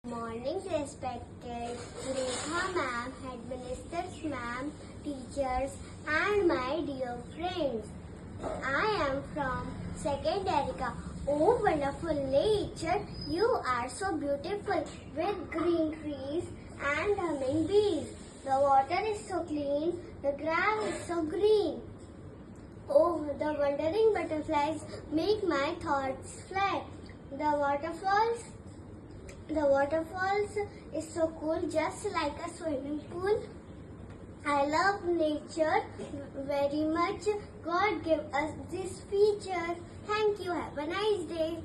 Morning, respected Rekha ma'am, headmasters ma'am, teachers, and my dear friends. I am from second Erika. Oh, wonderful nature! You are so beautiful with green trees and humming bees. The water is so clean, the grass is so green. Oh, the wandering butterflies make my thoughts fly. The waterfalls is so cool, just like a swimming pool. I love nature very much. God gave us this feature. Thank you. Have a nice day.